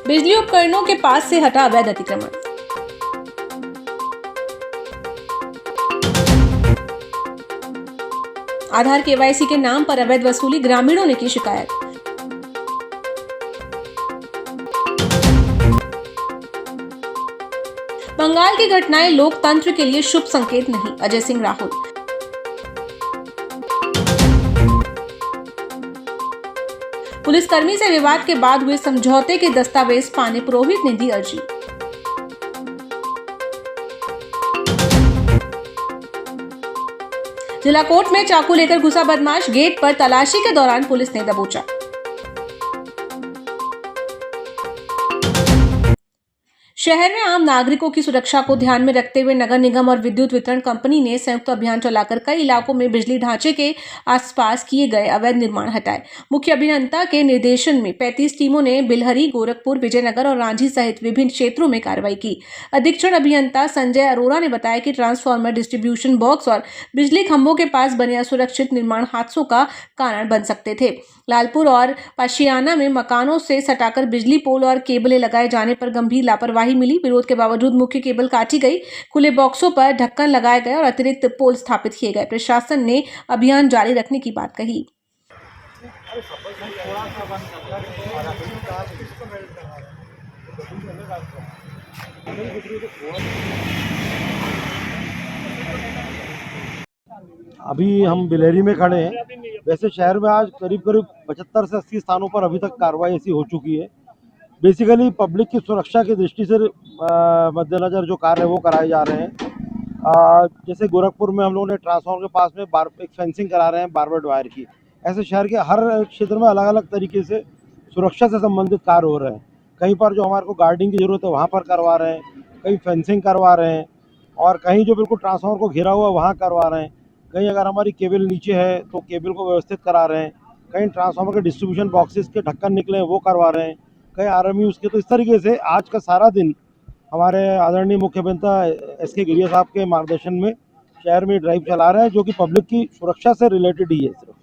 बिजली उपकरणों के पास से हटा अवैध अतिक्रमण। आधार केवाईसी के नाम पर अवैध वसूली, ग्रामीणों ने की शिकायत। बंगाल की घटनाएं लोकतंत्र के लिए शुभ संकेत नहीं, अजय सिंह राहुल। पुलिसकर्मी से विवाद के बाद हुए समझौते के दस्तावेज पाने पुरोहित ने दी अर्जी। जिला कोर्ट में चाकू लेकर घुसा बदमाश, गेट पर तलाशी के दौरान पुलिस ने दबोचा। शहर में आम नागरिकों की सुरक्षा को ध्यान में रखते हुए नगर निगम और विद्युत वितरण कंपनी ने संयुक्त अभियान चलाकर कई इलाकों में बिजली ढांचे के आसपास किए गए अवैध निर्माण हटाए। मुख्य अभियंता के निर्देशन में 35 टीमों ने बिलहरी, गोरखपुर, विजयनगर और रांची सहित विभिन्न क्षेत्रों में कार्रवाई की। अधीक्षण अभियंता संजय अरोरा ने बताया कि ट्रांसफार्मर, डिस्ट्रीब्यूशन बॉक्स और बिजली खंभों के पास बने असुरक्षित निर्माण हादसों का कारण बन सकते थे। लालपुर और पाशियाना में मकानों से सटाकर बिजली पोल और केबलें लगाए जाने पर गंभीर लापरवाही मिली। विरोध के बावजूद मुख्य केबल काटी गई, खुले बॉक्सों पर ढक्कन लगाए गए और अतिरिक्त पोल स्थापित किए गए। प्रशासन ने अभियान जारी रखने की बात कही। अभी हम बिलहरी में खड़े हैं। वैसे शहर में आज करीब 75 से 80 स्थानों पर अभी तक कार्रवाई ऐसी हो चुकी है। बेसिकली पब्लिक की सुरक्षा की दृष्टि से मद्देनज़र जो कार्य है वो कराए जा रहे हैं। जैसे गोरखपुर में हम लोगों ने ट्रांसफार्मर के पास में एक फेंसिंग करा रहे हैं बारबेड वायर की। ऐसे शहर के हर क्षेत्र में अलग अलग तरीके से सुरक्षा से संबंधित कार्य हो रहे हैं। कहीं पर जो हमारे को गार्डिंग की ज़रूरत है वहाँ पर करवा रहे हैं, कहीं फेंसिंग करवा रहे हैं और कहीं जो बिल्कुल ट्रांसफार्मर को घिरा हुआ वहाँ करवा रहे हैं। कहीं अगर हमारी केबल नीचे है तो केबल को व्यवस्थित करा रहे हैं, कहीं ट्रांसफार्मर के डिस्ट्रीब्यूशन बॉक्सेस के ढक्कन निकले हैं वो करवा रहे हैं, कहीं RMUs के। तो इस तरीके से आज का सारा दिन हमारे आदरणीय मुख्य अभियंता SK गिरिया साहब के मार्गदर्शन में शहर में ड्राइव चला रहे हैं, जो कि पब्लिक की सुरक्षा से रिलेटेड ही है सिर्फ।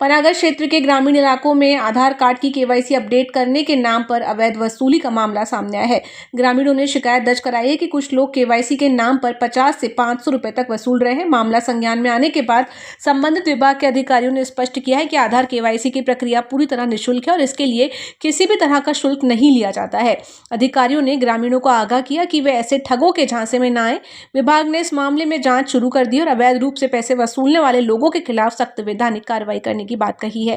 पनागर क्षेत्र के ग्रामीण इलाकों में आधार कार्ड की केवाईसी अपडेट करने के नाम पर अवैध वसूली का मामला सामने आया है। ग्रामीणों ने शिकायत दर्ज कराई है कि कुछ लोग केवाईसी के नाम पर 50 से 500 रुपए तक वसूल रहे हैं। मामला संज्ञान में आने के बाद संबंधित विभाग के अधिकारियों ने स्पष्ट किया है कि आधार केवाईसी की प्रक्रिया पूरी तरह निःशुल्क है और इसके लिए किसी भी तरह का शुल्क नहीं लिया जाता है। अधिकारियों ने ग्रामीणों को आगाह किया कि वे ऐसे ठगों के झांसे में न आए। विभाग ने इस मामले में जांच शुरू कर दी और अवैध रूप से पैसे वसूलने वाले लोगों के खिलाफ सख्त वैधानिक कार्रवाई करने की बात कही है।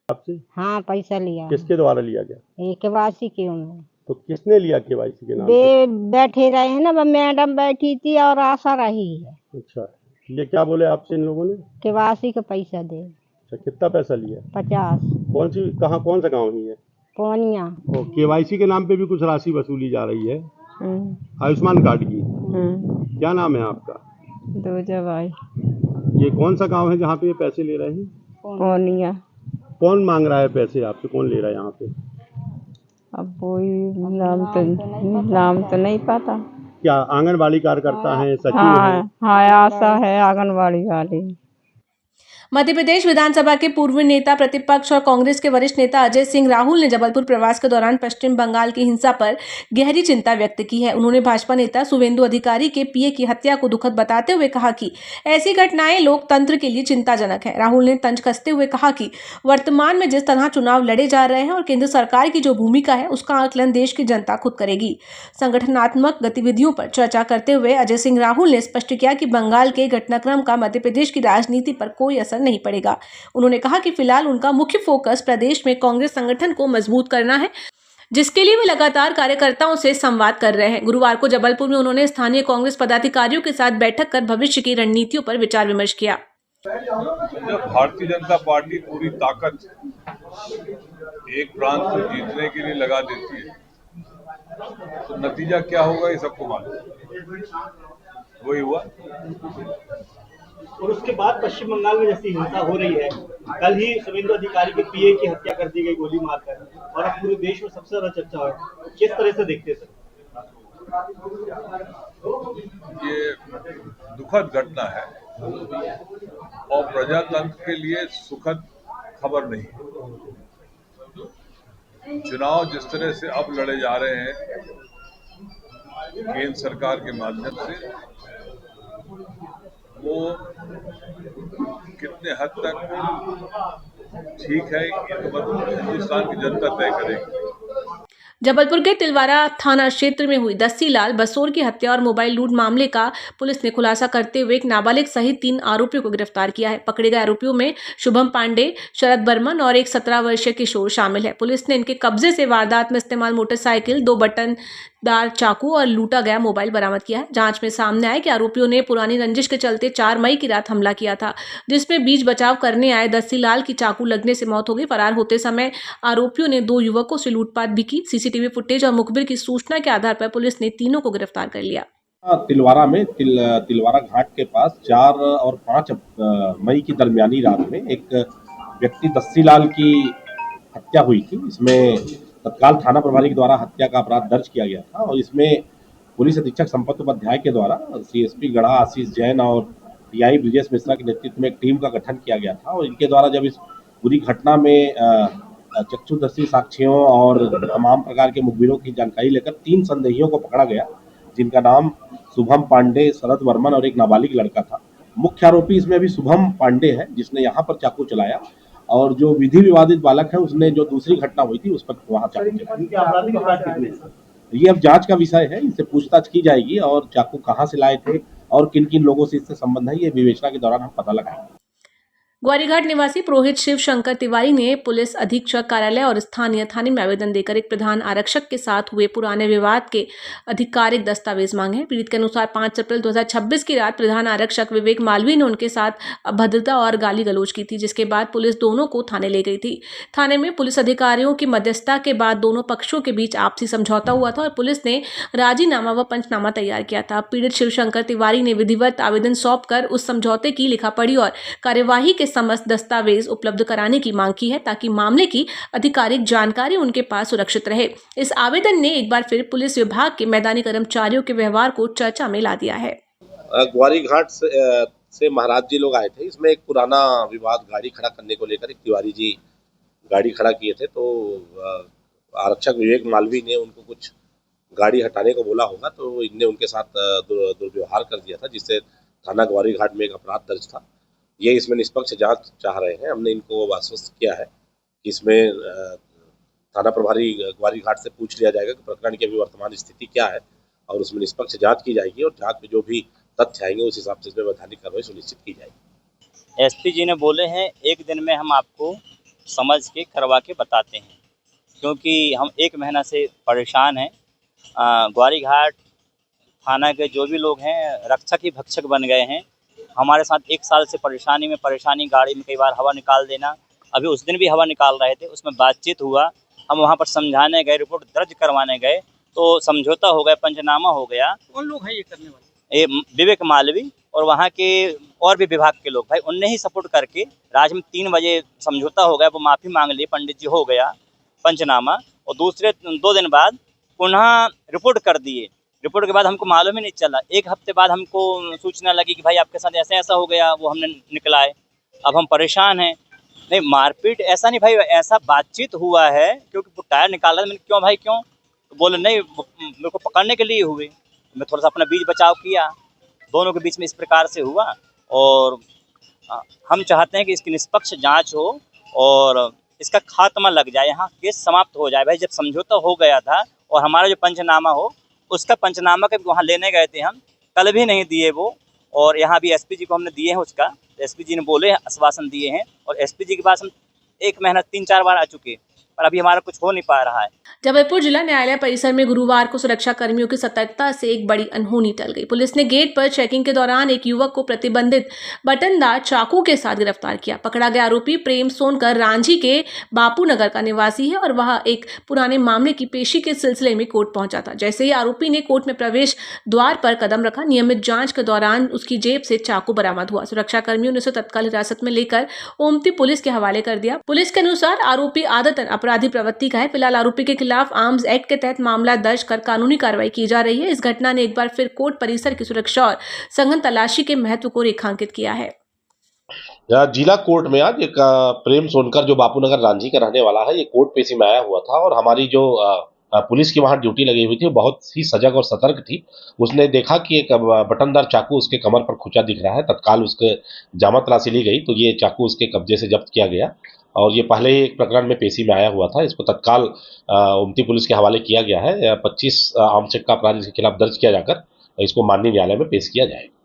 आपसे? हाँ, पैसा लिया। किसके द्वारा लिया गया? केवाईसी की उन्होंने। तो किसने लिया केवाईसी के नाम पे? बैठे रहे हैं ना, मैडम बैठी थी और आशा रही है। अच्छा, ये क्या बोले आपसे इन लोगों ने? केवाईसी का पैसा दे। अच्छा, कितना पैसा लिया? 50। कौन सा गाँव है ये? पौनिया। केवाईसी के नाम पे भी कुछ राशि वसूली जा रही है आयुष्मान कार्ड की। क्या नाम है आपका? दूजाबाई। ये कौन सा गाँव है जहाँ पे ये पैसे ले रहे हैं? पौनिया। कौन मांग रहा है पैसे आपसे, कौन ले रहा है यहाँ पे? अब कोई नाम तो नहीं पता। क्या आंगनबाड़ी कार्यकर्ता है, सचिव है? हाँ, आशा है आंगनबाड़ी वाली। मध्य प्रदेश विधानसभा के पूर्व नेता प्रतिपक्ष और कांग्रेस के वरिष्ठ नेता अजय सिंह राहुल ने जबलपुर प्रवास के दौरान पश्चिम बंगाल की हिंसा पर गहरी चिंता व्यक्त की है। उन्होंने भाजपा नेता शुवेंदु अधिकारी के PA की हत्या को दुखद बताते हुए कहा कि ऐसी घटनाएं लोकतंत्र के लिए चिंताजनक है। राहुल ने तंज कसते हुए कहा कि वर्तमान में जिस तरह चुनाव लड़े जा रहे हैं और केंद्र सरकार की जो भूमिका है उसका आकलन देश की जनता खुद करेगी। संगठनात्मक गतिविधियों पर चर्चा करते हुए अजय सिंह राहुल ने स्पष्ट किया कि बंगाल के घटनाक्रम का मध्य प्रदेश की राजनीति पर कोई असर नहीं पड़ेगा। उन्होंने कहा कि फिलहाल उनका मुख्य फोकस प्रदेश में कांग्रेस संगठन को मजबूत करना है, जिसके लिए वे लगातार कार्यकर्ताओं से संवाद कर रहे हैं। गुरुवार को जबलपुर में उन्होंने स्थानीय कांग्रेस पदाधिकारियों के साथ बैठक कर भविष्य की रणनीतियों पर विचार विमर्श किया। जब भारतीय जनता पार्टी पूरी ताकत एक प्रांत को जीतने के लिए लगा देती है तो नतीजा क्या होगा ये सबको मालूम। वही हुआ। और उसके बाद पश्चिम बंगाल में जैसी हिंसा हो रही है, कल ही शुवेंदु अधिकारी के PA की हत्या कर दी गई गोली मारकर, और अब पूरे देश में सबसे ज्यादा चर्चा है। किस तरह से देखते हैं सर? ये दुखद घटना है और प्रजातंत्र के लिए सुखद खबर नहीं। चुनाव जिस तरह से अब लड़े जा रहे हैं केंद्र सरकार के माध्यम से, वो कितने हद तक ठीक है ये तो बस हिंदुस्तान की जनता तय करेगी। जबलपुर के तिलवारा थाना क्षेत्र में हुई दस्सीलाल बसोर की हत्या और मोबाइल लूट मामले का पुलिस ने खुलासा करते हुए एक नाबालिग सहित 3 आरोपियों को गिरफ्तार किया है। पकड़े गए आरोपियों में शुभम पांडे, शरद बर्मन और एक 17 वर्षीय किशोर शामिल है। पुलिस ने इनके कब्जे से वारदात में इस्तेमाल मोटरसाइकिल, 2 बटनदार चाकू और लूटा गया मोबाइल बरामद किया है। जांच में सामने आया कि आरोपियों ने पुरानी रंजिश के चलते 4 मई की रात हमला किया था, जिसमें बीच बचाव करने आए दस्सीलाल की चाकू लगने से मौत हो गई। फरार होते समय आरोपियों ने 2 युवकों से लूटपाट भी की। सीसीटीवी फुटेज और मुखबिर की सूचना के आधार पर पुलिस ने तीनों को गिरफ्तार कर लिया। तिलवारा में तिलवारा घाट के पास 4 और 5 मई की दरमियानी रात में एक व्यक्ति दस्सीलाल की हत्या हुई थी। इसमें तत्काल थाना प्रभारी के द्वारा हत्या का अपराध दर्ज किया गया था और इसमें पुलिस अधीक्षक संपत उपाध्याय के द्वारा सीएसपी गढ़ा आशीष जैन और टीआई ब्रिजेश मिश्रा के नेतृत्व में एक टीम का गठन किया गया था और इनके द्वारा जब इस पूरी घटना में चक्षुदर्शी साक्ष्यों और तमाम प्रकार के मुखबिरों की जानकारी लेकर 3 संदेहियों को पकड़ा गया, जिनका नाम शुभम पांडे, शरद वर्मन और एक नाबालिग लड़का था। मुख्य आरोपी इसमें अभी शुभम पांडे है, जिसने यहाँ पर चाकू चलाया और जो विधि विवादित बालक है उसने जो दूसरी घटना हुई थी उस पर वहाँ चाकू चलाया। ये अब जांच का विषय है, इनसे पूछताछ की जाएगी और चाकू कहाँ से लाए थे और किन किन लोगों से इससे संबंध है, ये विवेचना के दौरान हम पता लगाएंगे। ग्वारीघाट निवासी पुरोहित शिव शंकर तिवारी ने पुलिस अधीक्षक कार्यालय और स्थानीय थाने में आवेदन देकर एक प्रधान आरक्षक के साथ हुए पुराने विवाद के आधिकारिक दस्तावेज मांगे हैं। पीड़ित के अनुसार 5 अप्रैल 2026 की रात प्रधान आरक्षक विवेक मालवीय ने उनके साथ अभद्रता और गाली गलौज की थी, जिसके बाद पुलिस दोनों को थाने ले गई थी। थाने में पुलिस अधिकारियों की मध्यस्थता के बाद दोनों पक्षों के बीच आपसी समझौता हुआ था और पुलिस ने राजीनामा व पंचनामा तैयार किया था। पीड़ित शिवशंकर तिवारी ने विधिवत आवेदन सौंपकर उस समझौते की लिखापढ़ी और कार्यवाही के समस्त दस्तावेज उपलब्ध कराने की मांग की है, ताकि मामले की आधिकारिक जानकारी उनके पास सुरक्षित रहे। इस आवेदन ने एक बार फिर पुलिस विभाग के मैदानी कर्मचारियों के व्यवहार को चर्चा में ला दिया है। ग्वारीघाट से महाराज जी लोग आए थे। इसमें एक पुराना विवाद गाड़ी खड़ा करने को लेकर एक तिवारी जी गाड़ी खड़ा किए थे, तो आरक्षक विवेक मालवीय ने उनको कुछ गाड़ी हटाने को बोला होगा, तो इनने उनके साथ दुर्व्यवहार कर दिया था, जिससे थाना ग्वारीघाट में एक अपराध दर्ज था। ये इसमें निष्पक्ष जांच चाह रहे हैं। हमने इनको आश्वस्त किया है कि इसमें थाना प्रभारी ग्वारीघाट से पूछ लिया जाएगा कि प्रकरण की अभी वर्तमान स्थिति क्या है और उसमें निष्पक्ष जांच की जाएगी और जांच में जो भी तथ्य आएंगे उस हिसाब से इसमें वैधानिक कार्रवाई सुनिश्चित की जाएगी। एसपी जी ने बोले हैं 1 दिन में हम आपको समझ के करवा के बताते हैं, क्योंकि हम 1 महीना से परेशान हैं। ग्वारीघाट थाना के जो भी लोग हैं रक्षक ही भक्षक बन गए हैं। हमारे साथ 1 साल से परेशानी, गाड़ी में कई बार हवा निकाल देना। अभी उस दिन भी हवा निकाल रहे थे, उसमें बातचीत हुआ, हम वहाँ पर समझाने गए, रिपोर्ट दर्ज करवाने गए, तो समझौता हो गया, पंचनामा हो गया। कौन लोग हैं ये करने वाले? ये विवेक मालवीय और वहाँ के और भी विभाग के लोग, भाई उनने ही सपोर्ट करके रात में 3 बजे समझौता हो गया, वो माफ़ी मांग ली, पंडित जी हो गया पंचनामा, और दूसरे 2 दिन बाद पुनः रिपोर्ट कर दिए। रिपोर्ट के बाद हमको मालूम ही नहीं चला। 1 हफ्ते बाद हमको सूचना लगी कि भाई आपके साथ ऐसा हो गया, वो हमने निकलाए। अब हम परेशान हैं। नहीं, मारपीट ऐसा नहीं भाई, ऐसा बातचीत हुआ है, क्योंकि वो टायर निकाल रहा है। मैंने क्यों भाई क्यों? तो बोले नहीं, मेरे को पकड़ने के लिए हुए। मैं थोड़ा सा अपना बीच बचाव किया, दोनों के बीच में इस प्रकार से हुआ। और हम चाहते हैं कि इसकी निष्पक्ष जाँच हो और इसका खात्मा लग जाए, यहाँ केस समाप्त हो जाए। भाई जब समझौता हो गया था और हमारा जो पंचनामा हो, उसका पंचनामा के वहाँ लेने गए थे हम, कल भी नहीं दिए वो, और यहाँ भी एसपी जी को हमने दिए हैं उसका। एसपी जी ने बोले आश्वासन दिए हैं और एसपी जी के पास हम 1 महीना 3-4 बार आ चुके, पर अभी हमारा कुछ हो नहीं पा रहा है। जबलपुर जिला न्यायालय परिसर में गुरुवार को सुरक्षा कर्मियों की सतर्कता से एक बड़ी अनहोनी टल गई। पुलिस ने गेट पर चेकिंग के दौरान एक युवक को प्रतिबंधित बटनदार चाकू के साथ गिरफ्तार किया। पकड़ा गया आरोपी प्रेम सोनकर रांझी के बापू नगर का निवासी है और वह एक पुराने मामले की पेशी के सिलसिले में कोर्ट पहुंचा था। जैसे ही आरोपी ने कोर्ट में प्रवेश द्वार पर कदम रखा, नियमित जांच के दौरान उसकी जेब से चाकू बरामद हुआ। सुरक्षा कर्मियों ने उसे तत्काल हिरासत में लेकर ओमती पुलिस के हवाले कर दिया। पुलिस के अनुसार आरोपी आदतन अपराधी प्रवृत्ति का है। फिलहाल आरोपी के खिलाफ आर्म्स एक्ट के तहत मामला दर्ज कर कानूनी कार्रवाई की जा रही है। इस घटना ने एक बार फिर कोर्ट परिसर की सुरक्षा और सघन तलाशी के महत्व को रेखांकित किया है। जिला कोर्ट में आज एक प्रेम सोनकर जो बापूनगर रांझी का रहने वाला है, ये कोर्ट पेशी में आया हुआ था और हमारी जो पुलिस की वहां ड्यूटी लगी हुई थी वो बहुत ही सजग और सतर्क थी। उसने देखा कि एक बटनदार चाकू उसके कमर पर खुचा दिख रहा है। तत्काल उसके जामा तलाशी ली गई तो ये चाकू उसके कब्जे से जब्त किया गया और ये पहले ही एक प्रकरण में पेशी में आया हुआ था। इसको तत्काल उमती पुलिस के हवाले किया गया है। 25 आर्म्स एक्ट का अपराध इसके खिलाफ दर्ज किया जाकर इसको माननीय न्यायालय में पेश किया जाएगा।